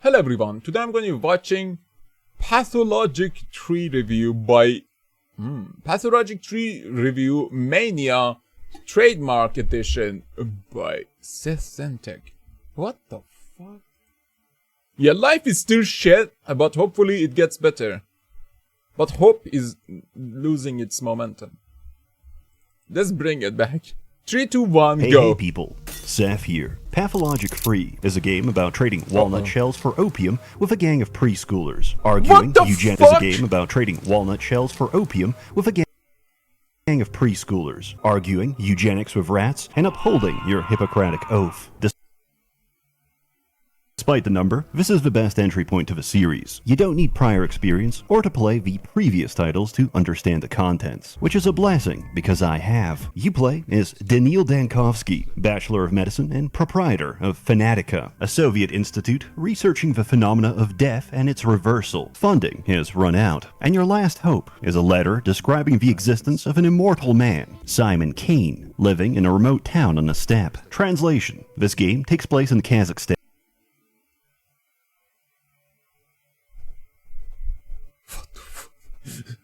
Hello everyone, today I'm going to be watching Pathologic tree review by Pathologic tree review Mania trademark edition by SsethTzeentach. What the fuck? Yeah, life is still shit, but hopefully it gets better. But hope is losing its momentum. Let's bring it back. 3, 2, 1, go. Hey people, Seth here. Pathologic Free is a game about trading walnut shells for opium with a gang of preschoolers. Arguing Eugenics is a game about trading walnut shells for opium with a gang of preschoolers. Arguing eugenics with rats and upholding your Hippocratic oath. Despite the number, this is the best entry point to the series. You don't need prior experience or to play the previous titles to understand the contents, which is a blessing because I have. You play as Daniil Dankovsky, Bachelor of Medicine and proprietor of Fanatica, a Soviet institute researching the phenomena of death and its reversal. Funding has run out, and your last hope is a letter describing the existence of an immortal man, Simon Kane, living in a remote town on the steppe. Translation: this game takes place in Kazakhstan.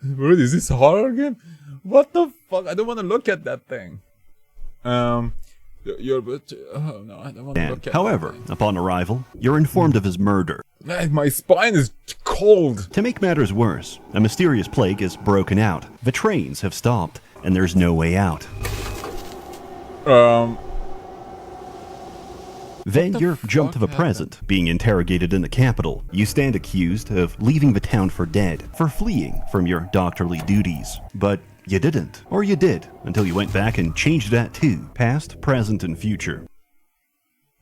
Bro, is this a horror game? What the fuck? I don't want to look at that thing. Oh no, I don't want to look at However, upon arrival, you're informed of his murder. My spine is cold. To make matters worse, a mysterious plague has broken out. The trains have stopped, and there's no way out. Then you're jumped to the present, being interrogated in the capital. You stand accused of leaving the town for dead, for fleeing from your doctorly duties. But you didn't. Or you did, until you went back and changed that too. Past, present, and future.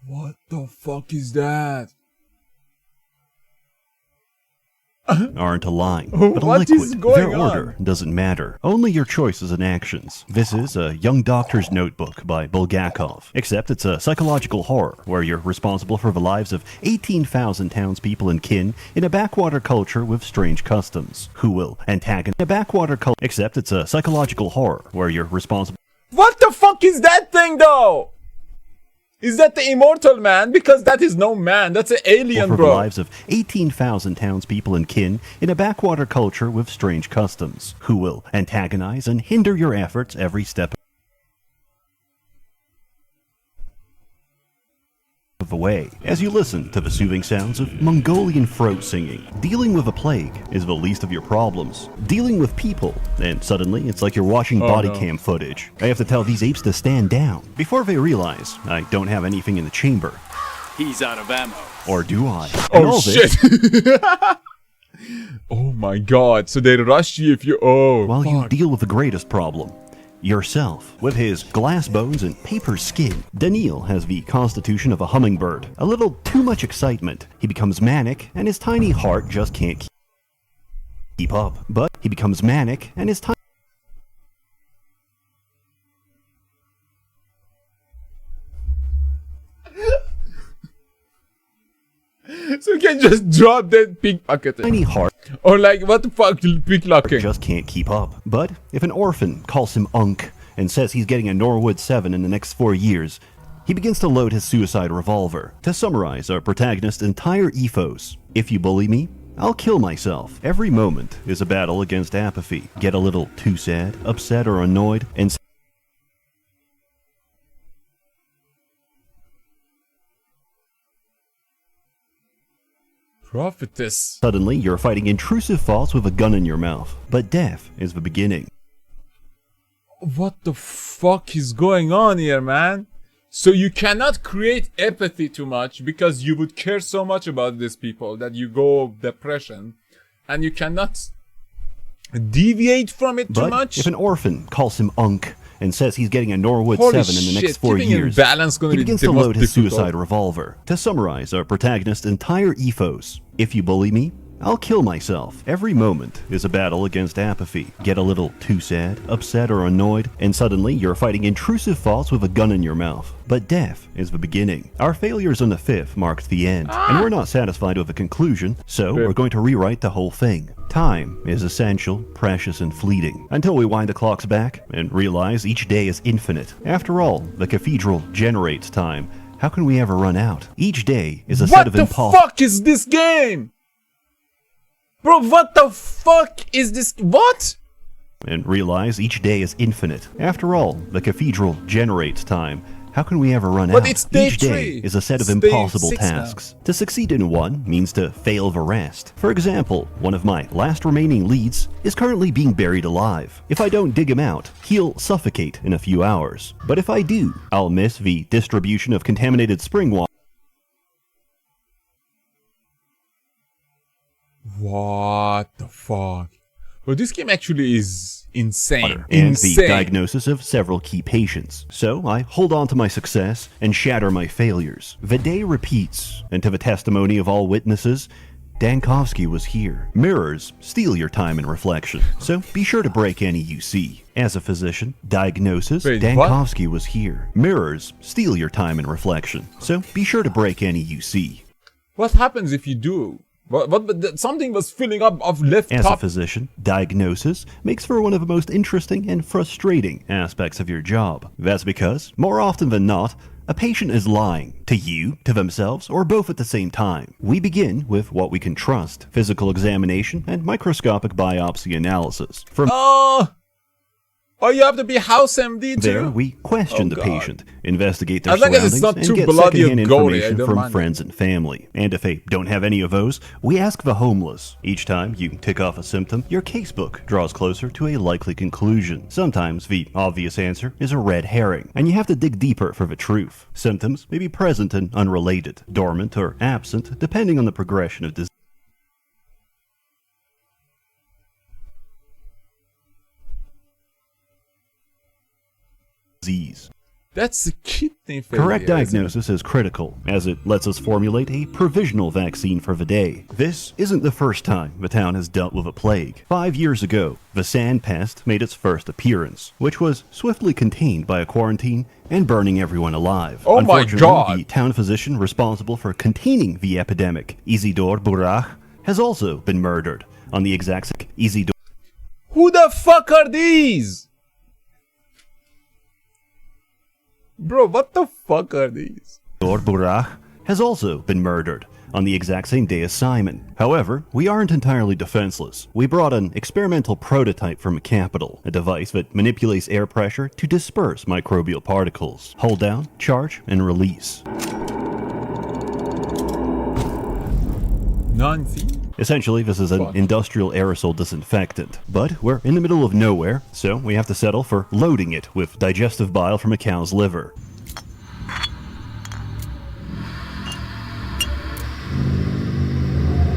What the fuck is that? Aren't a line, but a liquid. Their order doesn't matter. Only your choices and actions. This is a young doctor's notebook by Bulgakov, except it's a psychological horror where you're responsible for the lives of 18,000 townspeople and kin in a backwater culture with strange customs. Who will antagonize a backwater culture? Except it's a psychological horror where you're responsible. What the fuck is that thing though? Is that the immortal man? Because that is no man. That's an alien, bro. For the lives of 18,000 townspeople and kin in a backwater culture with strange customs, who will antagonize and hinder your efforts every step of the way. As you listen to the soothing sounds of Mongolian throat singing, dealing with a plague is the least of your problems. Dealing with people, and suddenly it's like you're watching body cam footage. I have to tell these apes to stand down before they realize I don't have anything in the chamber. He's out of ammo. Or do I? Oh shit! Oh my god, so they rush you if you... While you deal with the greatest problem, yourself. With his glass bones and paper skin, Daniil has the constitution of a hummingbird. A little too much excitement. He becomes manic, and his tiny heart just can't keep up. But he becomes manic, and his tiny... So you can just drop that pickpocket. tiny heart... Or like, what the fuck, picklocking? just can't keep up. But if an orphan calls him Unk and says he's getting a Norwood 7 in the next 4 years, he begins to load his suicide revolver. To summarize our protagonist's entire ethos: if you bully me, I'll kill myself. Every moment is a battle against apathy. Get a little too sad, upset, or annoyed, and Prophetess. suddenly you're fighting intrusive thoughts with a gun in your mouth. But death is the beginning. What the fuck is going on here, man? So you cannot create empathy too much because you would care so much about these people that you go depression, and you cannot deviate from it too much. If an orphan calls him Unk and says he's getting a Norwood Holy 7 in the next shit, 4 keeping in years, balance gonna he be begins the to most load his difficult. suicide revolver. To summarize our protagonist's entire ethos: if you bully me, I'll kill myself. Every moment is a battle against apathy. Get a little too sad, upset, or annoyed, and suddenly you're fighting intrusive thoughts with a gun in your mouth. But death is the beginning. Our failures on the 5th marked the end, and we're not satisfied with the conclusion, so we're going to rewrite the whole thing. Time is essential, precious, and fleeting, until we wind the clocks back and realize each day is infinite. After all, the cathedral generates time, how can we ever run out? Each day is a set of impossible... What the fuck is this game? Bro, what the fuck is this? What? And realize each day is infinite. After all, the cathedral generates time. How can we ever run out? It's day Each day 3. is a set of It's day impossible 6 tasks. To succeed in one means to fail the rest. For example, one of my last remaining leads is currently being buried alive. If I don't dig him out, he'll suffocate in a few hours. But if I do, I'll miss the distribution of contaminated spring water. What the fuck? Well, this game actually is insane. And the diagnosis of several key patients. So I hold on to my success and shatter my failures. The day repeats, and to the testimony of all witnesses, Dankovsky was here. Mirrors steal your time and reflection, so be sure to break any you see. As a physician, diagnosis, Wait, Dankovsky was here. Mirrors steal your time and reflection, so be sure to break any you see. What happens if you do? Something was filling up of left As top. a physician, diagnosis makes for one of the most interesting and frustrating aspects of your job. That's because, more often than not, a patient is lying to you, to themselves, or both at the same time. We begin with what we can trust: physical examination and microscopic biopsy analysis. From Oh, you have to be house MD too? there, we question the God. patient, investigate their As long as surroundings, it's not and too get bloody secondhand and gory, I information don't from mind. friends and family. And if they don't have any of those, we ask the homeless. Each time you tick off a symptom, your casebook draws closer to a likely conclusion. Sometimes the obvious answer is a red herring, and you have to dig deeper for the truth. Symptoms may be present and unrelated, dormant or absent, depending on the progression of disease. That's a kidney failure. Correct isn't it? diagnosis is critical, as it lets us formulate a provisional vaccine for the day. This isn't the first time the town has dealt with a plague. 5 years ago, the sand pest made its first appearance, which was swiftly contained by a quarantine and burning everyone alive. Oh my Unfortunately, God. the town physician responsible for containing the epidemic, Isidor Burach, has also been murdered. On the exact Isidor Who the fuck are these? Bro, what the fuck are these? Burach has also been murdered on the exact same day as Simon. However, we aren't entirely defenseless. We brought an experimental prototype from a capital, a device that manipulates air pressure to disperse microbial particles. Hold down, charge, and release. Nancy? Essentially, this is an industrial aerosol disinfectant. But we're in the middle of nowhere, so we have to settle for loading it with digestive bile from a cow's liver.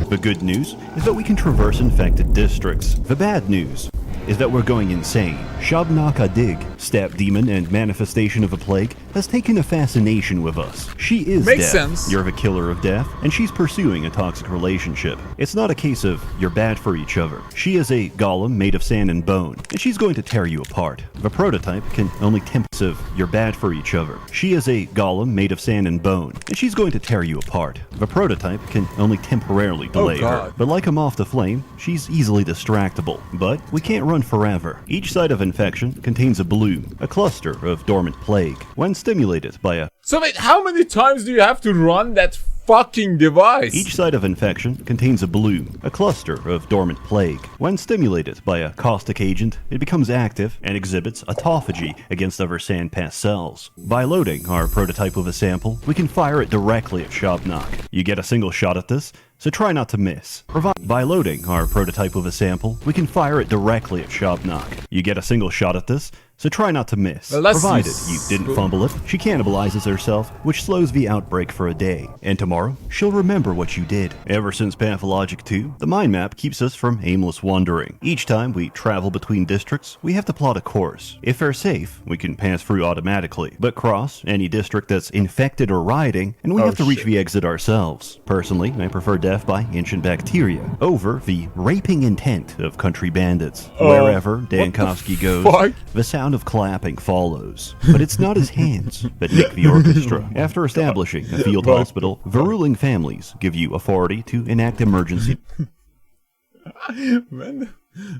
The good news is that we can traverse infected districts. The bad news is that we're going insane. Shabnak Adig, step demon and manifestation of a plague, has taken a fascination with us. She is Makes death. sense. You're the killer of death, and she's pursuing a toxic relationship. It's not a case of you're bad for each other. She is a golem made of sand and bone, and she's going to tear you apart. The prototype can only tempt of you're bad for each other. She is a golem made of sand and bone, and she's going to tear you apart. The prototype can only temporarily delay her. God. But like a moth to flame, she's easily distractible. But we can't run forever. Each site of infection contains a bloom, a cluster of dormant plague. When stimulated by a So wait, how many times do you have to run that fucking device? Each site of infection contains a bloom, a cluster of dormant plague. When stimulated by a caustic agent, it becomes active and exhibits autophagy against other sandpass cells. By loading our prototype with a sample, we can fire it directly at Shabnak. You get a single shot at this, so try not to miss. By loading our prototype with a sample, we can fire it directly at Shabnak. You get a single shot at this, so try not to miss. Well, that's Provided you didn't fumble it, she cannibalizes herself, which slows the outbreak for a day. And tomorrow, she'll remember what you did. Ever since Pathologic 2, the mind map keeps us from aimless wandering. Each time we travel between districts, we have to plot a course. If they're safe, we can pass through automatically, but cross any district that's infected or rioting, and we have to reach the exit ourselves. Personally, I prefer death by ancient bacteria over the raping intent of country bandits. Wherever Dankovsky goes, the sound of clapping follows. But it's not his hands that make the orchestra. After establishing a field hospital, the ruling families give you authority to enact emergency. Man,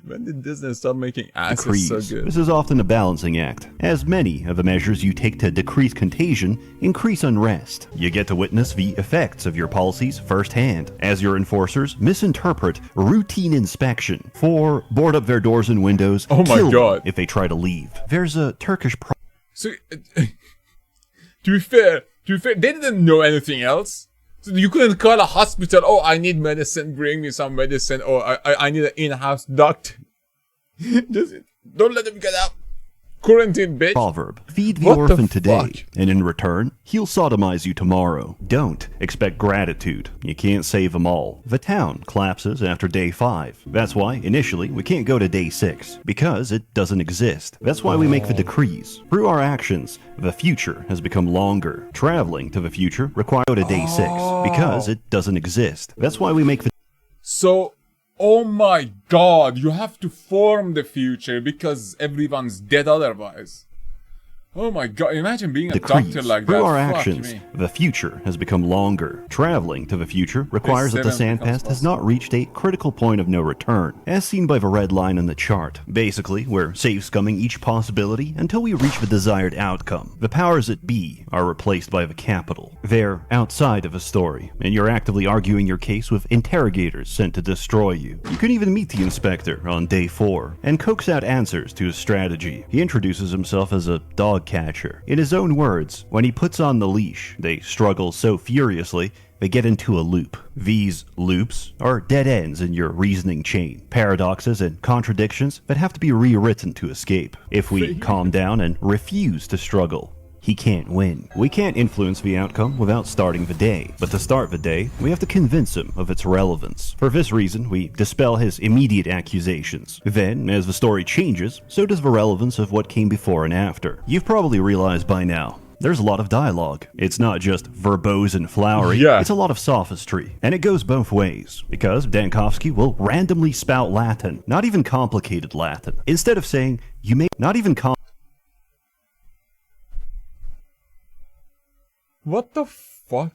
When did Disney start making acids decrease. so good? This is often a balancing act, as many of the measures you take to decrease contagion increase unrest. You get to witness the effects of your policies firsthand, as your enforcers misinterpret routine inspection for board up their doors and windows, Oh my kill God. them if they try to leave. There's a Turkish So, to be fair, they didn't know anything else. So you couldn't call a hospital, oh, I need medicine, bring me some medicine, or I need an in-house doctor. Just don't let them get out. Quarantine, bitch. proverb. Feed the What the orphan today, fuck? and in return, he'll sodomize you tomorrow. Don't expect gratitude. You can't save them all. The town collapses after day 5. That's why, initially, we can't go to day 6, because it doesn't exist. That's why we make the decrees. Through our actions, the future has become longer. Traveling to the future requires to day 6, because it doesn't exist. That's why we make the So, oh my god, you have to form the future because everyone's dead otherwise. Oh my god, imagine being a decrees. doctor like Through that. our Fuck actions, me. the future has become longer. Traveling to the future requires that the 7 becomes sandpath has not reached a critical point of no return, as seen by the red line on the chart. Basically, we're safe-scumming each possibility until we reach the desired outcome. The powers that be are replaced by the capital. They're outside of the story, and you're actively arguing your case with interrogators sent to destroy you. You can even meet the inspector on day 4, and coax out answers to his strategy. He introduces himself as a dog catcher. In his own words, when he puts on the leash, they struggle so furiously they get into a loop. These loops are dead ends in your reasoning chain, paradoxes and contradictions that have to be rewritten to escape. If we calm down and refuse to struggle, he can't win. We can't influence the outcome without starting the day, but to start the day, we have to convince him of its relevance. For this reason, we dispel his immediate accusations. Then, as the story changes, so does the relevance of what came before and after. You've probably realized by now, there's a lot of dialogue. It's not just verbose and flowery, Yeah. it's a lot of sophistry. And it goes both ways, because Dankovsky will randomly spout Latin, not even complicated Latin. Instead of saying, you may not even What the fuck?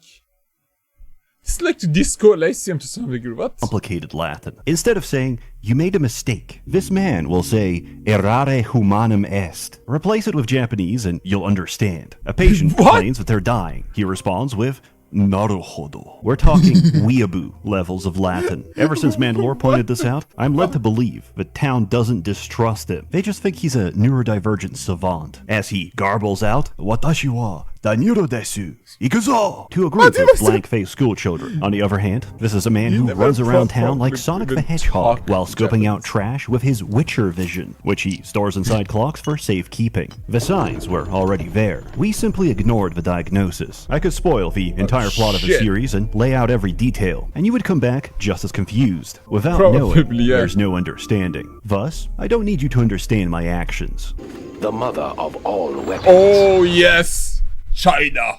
It's like to disco Lyceum to some degree. What? complicated Latin. Instead of saying, you made a mistake, this man will say, errare humanum est. Replace it with Japanese and you'll understand. A patient What? complains that they're dying. He responds with, naruhodo. We're talking weeaboo levels of Latin. Ever since Mandalore pointed this out, I'm led to believe the town doesn't distrust him. They just think he's a neurodivergent savant. As he garbles out, watashi wa daniro desu, ikuzo, to a group of blank-faced schoolchildren. On the other hand, this is a man who never runs around town like properly Sonic the even Hedgehog talk while scoping out Japanese. trash with his Witcher vision, which he stores inside clocks for safekeeping. The signs were already there. We simply ignored the diagnosis. I could spoil the entire plot of the shit. series and lay out every detail, and you would come back just as confused. Without Probably, knowing, yeah. there's no understanding. Thus, I don't need you to understand my actions. The mother of all weapons, Oh yes, China.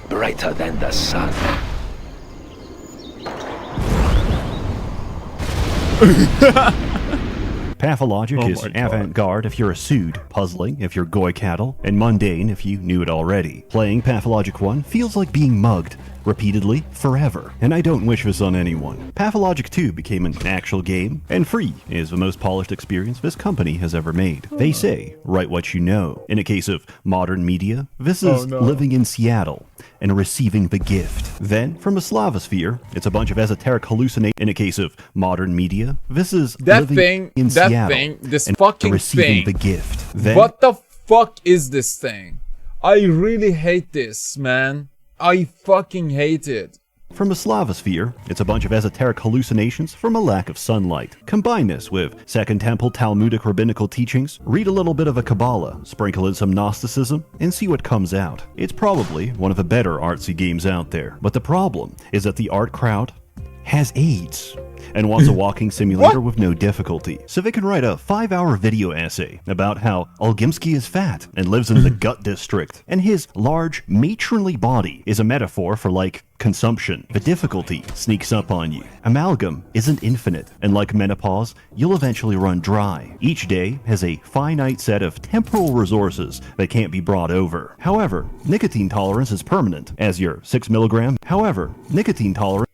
brighter than the sun. Pathologic Oh is my God. avant-garde if you're a sued, puzzling if you're goy cattle, and mundane if you knew it already. Playing Pathologic 1 feels like being mugged, repeatedly, forever, and I don't wish this on anyone. Pathologic 2 became an actual game, and free is the most polished experience this company has ever made. They say, write what you know. In a case of modern media, this is no. living in Seattle and receiving the gift. Then, from a Slavosphere, it's a bunch of esoteric hallucinations. In a case of modern media, this is That living thing, in that Seattle thing, this and fucking receiving thing. the gift. Then, What the fuck is this thing? I really hate this, man. I fucking hate it. from a Slavosphere, it's a bunch of esoteric hallucinations from a lack of sunlight. Combine this with Second Temple Talmudic rabbinical teachings, read a little bit of a Kabbalah, sprinkle in some Gnosticism, and see what comes out. It's probably one of the better artsy games out there, but the problem is that the art crowd has AIDS and wants a walking simulator with no difficulty, so they can write a 5-hour video essay about how Olgimsky is fat and lives in the gut district, and his large, matronly body is a metaphor for, like, consumption. The difficulty sneaks up on you. Amalgam isn't infinite, and like menopause, you'll eventually run dry. Each day has a finite set of temporal resources that can't be brought over. However, nicotine tolerance is permanent, as your 6 milligram. However, nicotine tolerance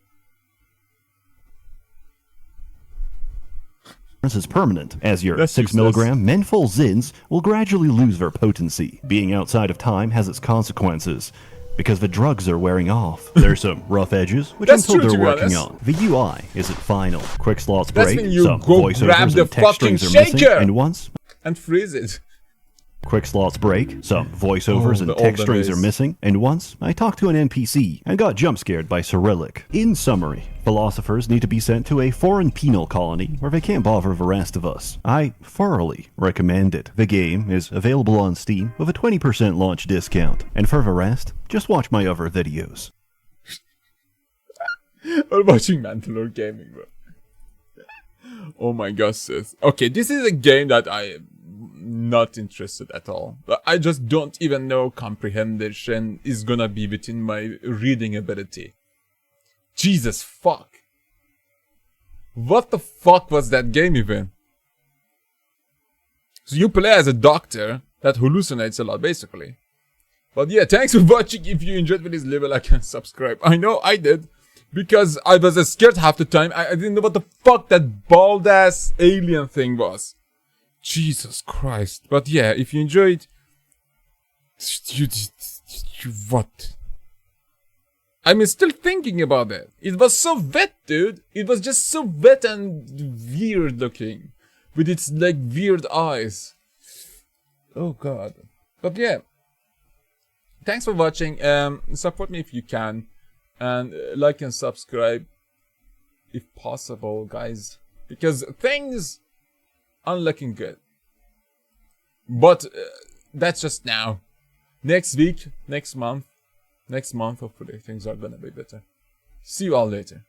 is permanent, as your That's 6 useless. milligram menthol Zins will gradually lose their potency. Being outside of time has its consequences, because the drugs are wearing off. There's some rough edges, which That's I'm told true, to they're be working honest. on. The UI isn't final. Quick slots That's break, when you some go grab voiceovers the and text fucking strings are missing, shaker. and once And freeze it. quick slots break, some voiceovers Oh, and the text olden strings are days. missing, and once I talked to an NPC and got jump scared by Cyrillic. In summary, philosophers need to be sent to a foreign penal colony where they can't bother the rest of us. I thoroughly recommend it. The game is available on Steam with a 20% launch discount, and for the rest, just watch my other videos. I'm watching Mandalore Gaming, bro. Oh my god, sis. Okay, this is a game that I am not interested at all. But I just don't even know comprehension is gonna be within my reading ability. Jesus fuck. What the fuck was that game even? So you play as a doctor that hallucinates a lot, basically. But yeah, thanks for watching. If you enjoyed this level, like and subscribe. I know I did. Because I was scared half the time. I didn't know what the fuck that bald ass alien thing was. Jesus Christ. But yeah, if you enjoyed... What? I'm still thinking about it. It was so wet, dude. It was just so wet and weird looking. With its like weird eyes. Oh god. But yeah. Thanks for watching. Support me if you can. And like and subscribe if possible, guys. Because things aren't looking good. But that's just now. Next week, next month, hopefully things are gonna be better. See you all later.